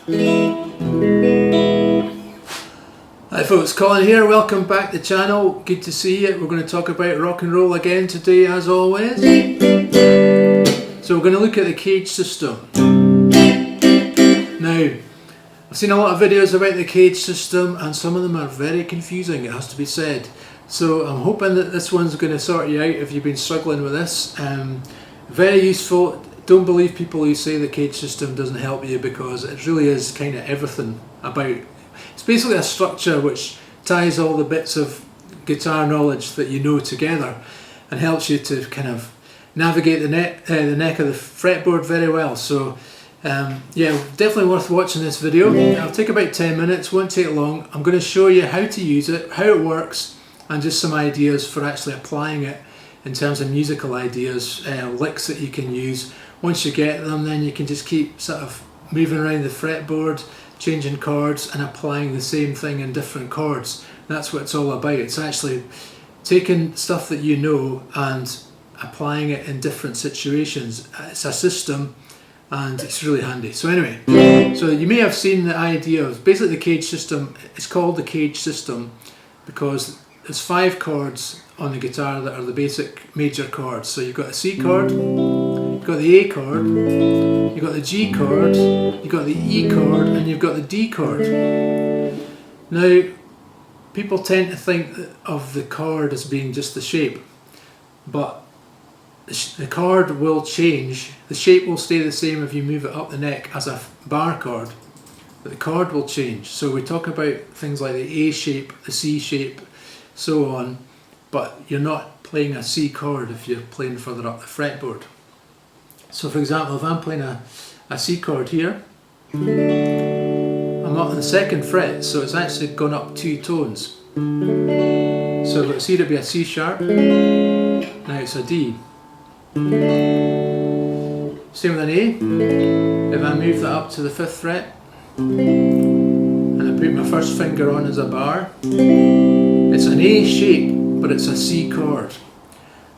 Hi folks, Colin here, welcome back to the channel, good to see you. We're going to talk about rock and roll again today as always. So we're going to look at the CAGED system. Now, I've seen a lot of videos about the CAGED system and some of them are very confusing, it has to be said. So I'm hoping that this one's going to sort you out if you've been struggling with this. Very useful. Don't believe people who say the CAGED system doesn't help you, because it really is kind of everything about. It's basically a structure which ties all the bits of guitar knowledge that you know together and helps you to kind of navigate the neck of the fretboard very well. So yeah, definitely worth watching this video. It'll take about 10 minutes, won't take long. I'm going to show you how to use it, how it works, and just some ideas for actually applying it in terms of musical ideas, licks that you can use. Once you get them, then you can just keep sort of moving around the fretboard, changing chords and applying the same thing in different chords. That's what it's all about. It's actually taking stuff that you know and applying it in different situations. It's a system and it's really handy. So anyway, so you may have seen the idea of basically the CAGED system. It's called the CAGED system because there's 5 chords on the guitar that are the basic major chords. So you've got a C chord, you've got the A chord, you've got the G chord, you've got the E chord, and you've got the D chord. Now, people tend to think of the chord as being just the shape, but the chord will change. The shape will stay the same if you move it up the neck as a bar chord, but the chord will change. So we talk about things like the A shape, the C shape, so on, but you're not playing a C chord if you're playing further up the fretboard. So for example, if I'm playing a C chord here, I'm up on the 2nd fret, so it's actually gone up 2 tones. So if it's here to be a C sharp, now it's a D. Same with an A. If I move that up to the 5th fret, and I put my first finger on as a bar, it's an A shape, but it's a C chord.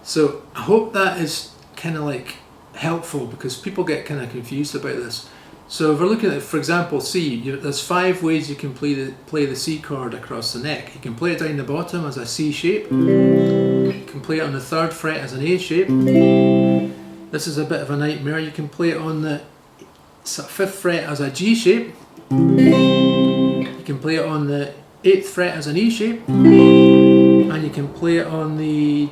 So I hope that is kind of like helpful, because people get kind of confused about this. So if we're looking at, for example, C, there's 5 ways you can play the C chord across the neck. You can play it down the bottom as a C shape. You can play it on the 3rd fret as an A shape. This is a bit of a nightmare. You can play it on the 5th fret as a G shape. You can play it on the 8th fret as an E shape. And you can play it on the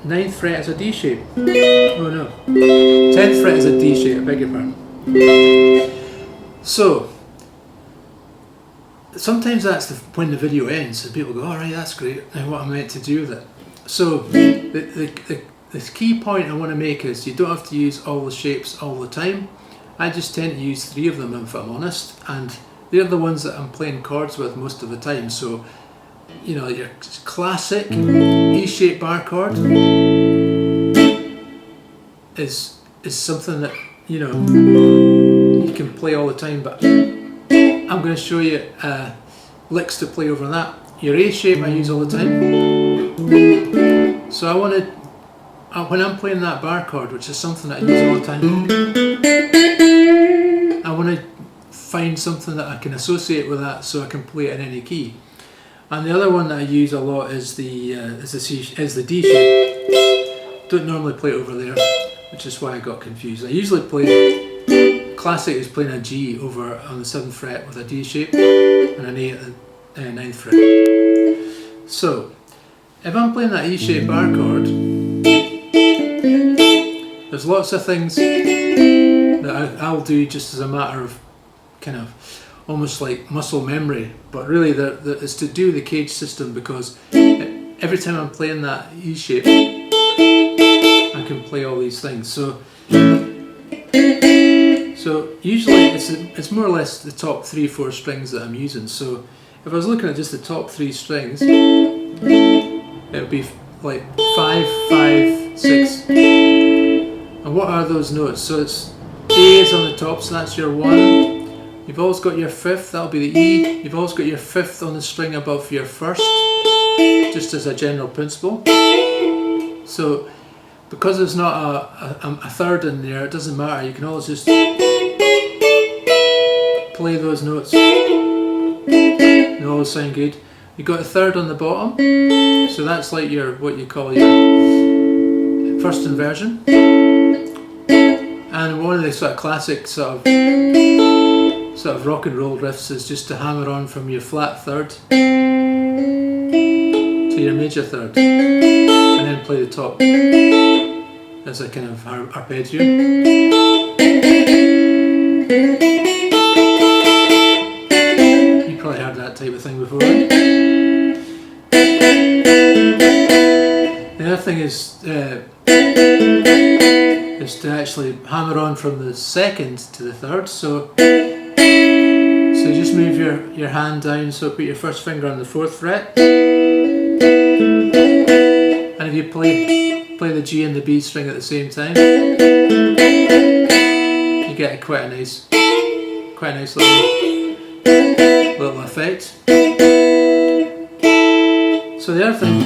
9th fret as a D shape. Oh no, 10th fret as a D shape, I beg your pardon. So, sometimes that's when the video ends and people go, alright, that's great, now what am I meant to do with it? So, the key point I want to make is you don't have to use all the shapes all the time. I just tend to use 3 of them if I'm honest, and they're the ones that I'm playing chords with most of the time. So, you know, your classic E-shaped bar chord is something that, you know, you can play all the time, but I'm going to show you licks to play over that. Your A shape I use all the time. So I want to, when I'm playing that bar chord, which is something that I use all the time, I want to find something that I can associate with that so I can play it in any key. And the other one that I use a lot is the D shape. Don't normally play it over there, which is why I got confused. I usually play, classic is playing a G over on the 7th fret with a D shape and an A at the 9th fret. So, if I'm playing that E-shaped bar chord, there's lots of things that I'll do just as a matter of kind of almost like muscle memory, but really it's to do with the CAGED system, because every time I'm playing that E shape I can play all these things. So usually it's more or less the top 3-4 strings that I'm using. So if I was looking at just the top 3 strings, it would be like 5, 5, 6. And what are those notes? So it's A is on the top, so that's your 1. You've always got your 5th, that'll be the E. You've always got your 5th on the string above your 1st, just as a general principle. So because there's not a 3rd in there, it doesn't matter, you can always just play those notes, they all sound good. You've got a third on the bottom, so that's like your, what you call your first inversion. And one of the sort of classic sort of rock and roll riffs is just to hammer on from your flat third to your major third, and then play the top as a kind of arpeggio. You probably heard that type of thing before. The other thing is to actually hammer on from the second to the third. So you just move your hand down, so put your first finger on the 4th fret, and if you play the G and the B string at the same time, you get quite a nice little effect. So the other thing,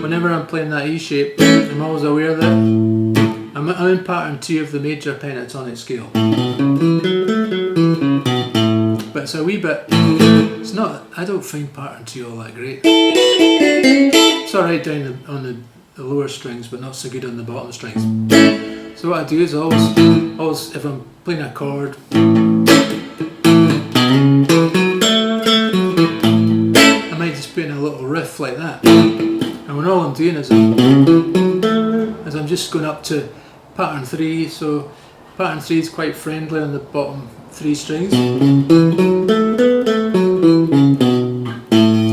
whenever I'm playing that E shape, I'm always aware that I'm in pattern 2 of the major pentatonic scale. But it's a wee bit, it's not, I don't find pattern 2 all that great. It's alright down on the lower strings, but not so good on the bottom strings. So what I do is always if I'm playing a chord, I might just put in a little riff like that. And when all I'm doing is I'm just going up to pattern 3, so pattern 3 is quite friendly on the bottom 3 strings,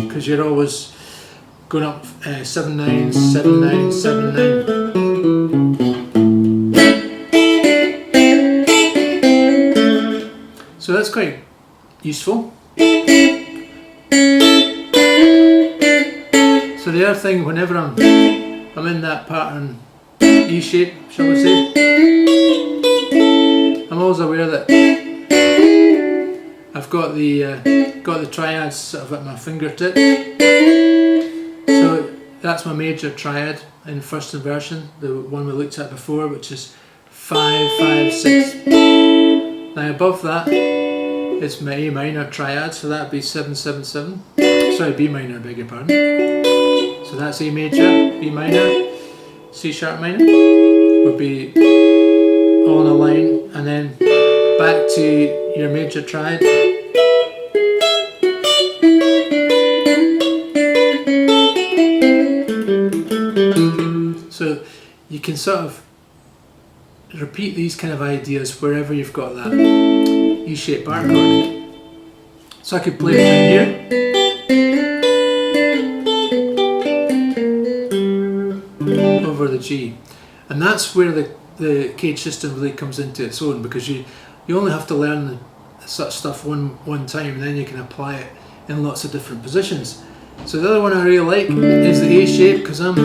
because you're always going up 7 9, 7 9, 7 9. So that's quite useful. So the other thing, whenever I'm in that pattern E shape, shall we say, I'm always aware that I've got the triads sort of at my fingertips. So that's my major triad in first inversion, the one we looked at before, which is 5 5 6. Now above that is my A minor triad, so that would be 7 7 7. Sorry, B minor, beg your pardon. So that's A major, B minor, C sharp minor would be all in a line, and then back to your major triad. So you can sort of repeat these kind of ideas wherever you've got that E-shaped bar chord. So I could play it down here. Over the G, and that's where the CAGED system really comes into its own, because you only have to learn such stuff one time, and then you can apply it in lots of different positions. So the other one I really like is the A shape, because I'm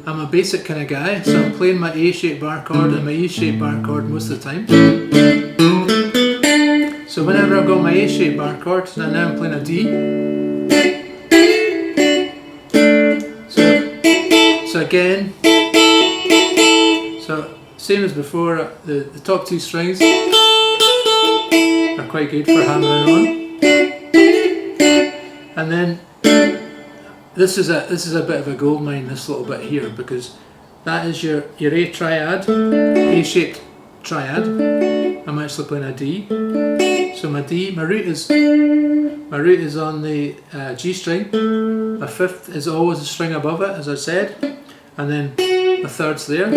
a basic kind of guy, so I'm playing my A shaped bar chord and my E shaped bar chord most of the time. So whenever I've got my A shaped bar chord, and now I'm playing a D. So again, so same as before, the top 2 strings are quite good for hammering on, and then this is a bit of a gold mine, this little bit here, because that is your A triad, A-shaped triad. I'm actually playing a D. So my root is on the G string. My 5th is always a string above it, as I said, and then my 3rd's there.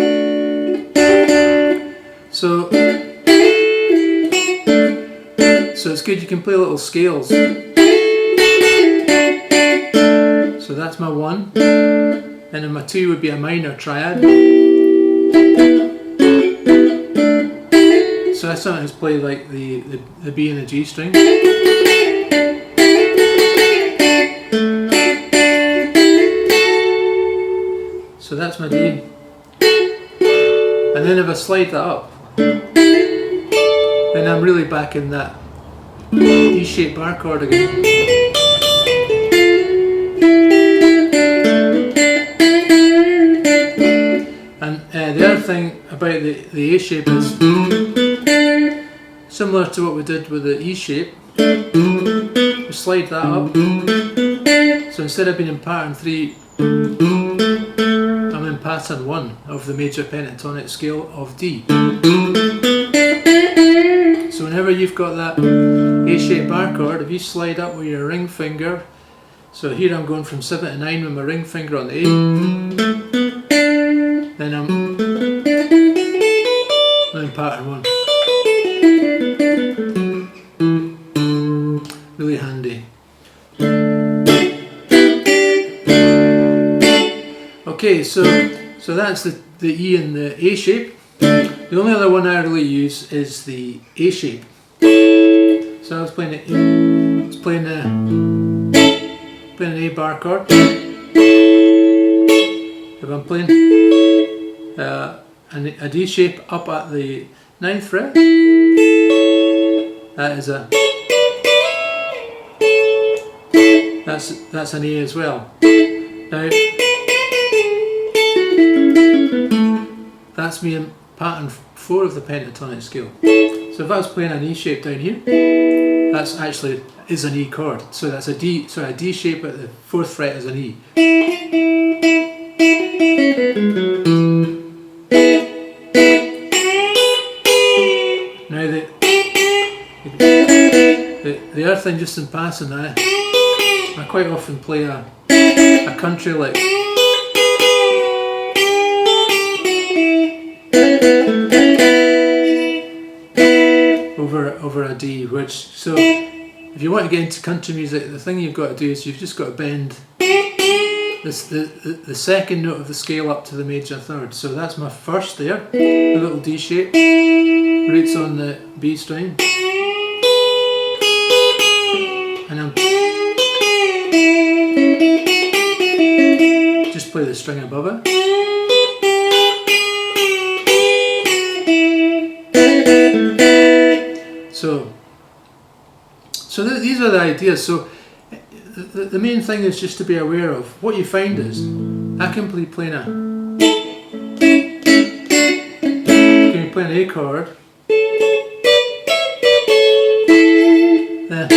So it's good, you can play little scales. So that's my 1, and then my 2 would be a minor triad. So I sometimes play like the B and the G string. So that's my D. And then if I slide that up, then I'm really back in that E-shaped bar chord again. And the other thing about the A shape is, similar to what we did with the E shape. We slide that up. So instead of being in pattern 3, I'm in pattern 1 of the major pentatonic scale of D. So whenever you've got that A shape bar chord, if you slide up with your ring finger, so here I'm going from 7 to 9 with my ring finger on the A, then I'm in pattern 1. Really handy. Okay, so that's the E and the A shape. The only other one I really use is the A shape. So I was playing it. It's playing an A bar chord. If I'm playing a D shape up at the 9th fret, that is that's an A as well. Now that's me in pattern 4 of the pentatonic scale. So if I was playing an E shape down here, that's actually is an E chord. So that's a D. So a D shape at the 4th fret is an E. Now the other thing, just in passing, I quite often play a country lick. Over a D, which, so if you want to get into country music, the thing you've got to do is you've just got to bend the second note of the scale up to the major third. So that's my first there, a little D shape, roots on the B string, and I'm just play the string above it. So these are the ideas. So the main thing is just to be aware of what you find is I can be playing a A chord, then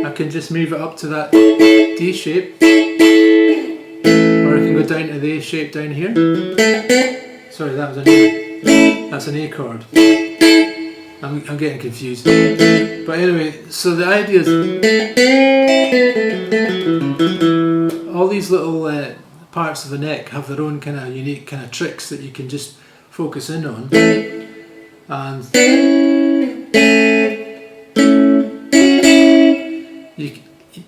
I can just move it up to that D shape, or I can go down to the A shape down here. Sorry, that was an A. That's an A chord. I'm getting confused. But anyway, so the idea is all these little parts of the neck have their own kind of unique kind of tricks that you can just focus in on. And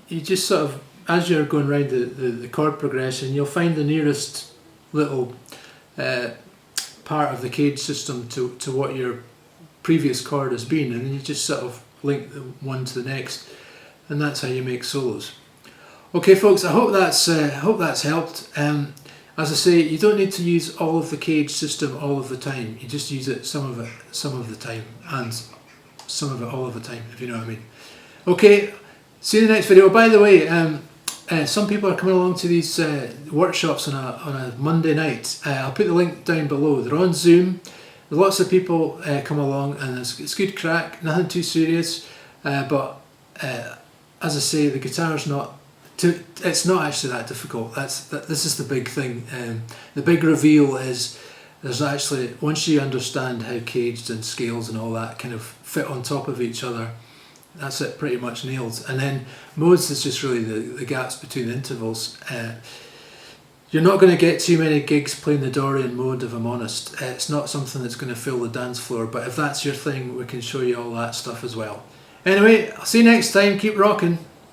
you just sort of, as you're going around the chord progression, you'll find the nearest little part of the CAGED system to what your previous chord has been, and then you just sort of link the one to the next, and that's how you make solos. Okay folks, I hope that's helped. As I say, you don't need to use all of the CAGED system all of the time. You just use it some of the time, and some of it all of the time, if you know what I mean. Okay, see you in the next video. By the way, some people are coming along to these workshops on a Monday night. I'll put the link down below. They're on Zoom. Lots of people come along, and it's good crack, nothing too serious, but as I say, the guitar's it's not actually that difficult. This is the big thing. The big reveal is there's actually, once you understand how CAGED and scales and all that kind of fit on top of each other, that's it, pretty much nailed. And then modes is just really the gaps between the intervals. You're not going to get too many gigs playing the Dorian mode, if I'm honest. It's not something that's going to fill the dance floor, but if that's your thing, we can show you all that stuff as well. Anyway, I'll see you next time. Keep rocking.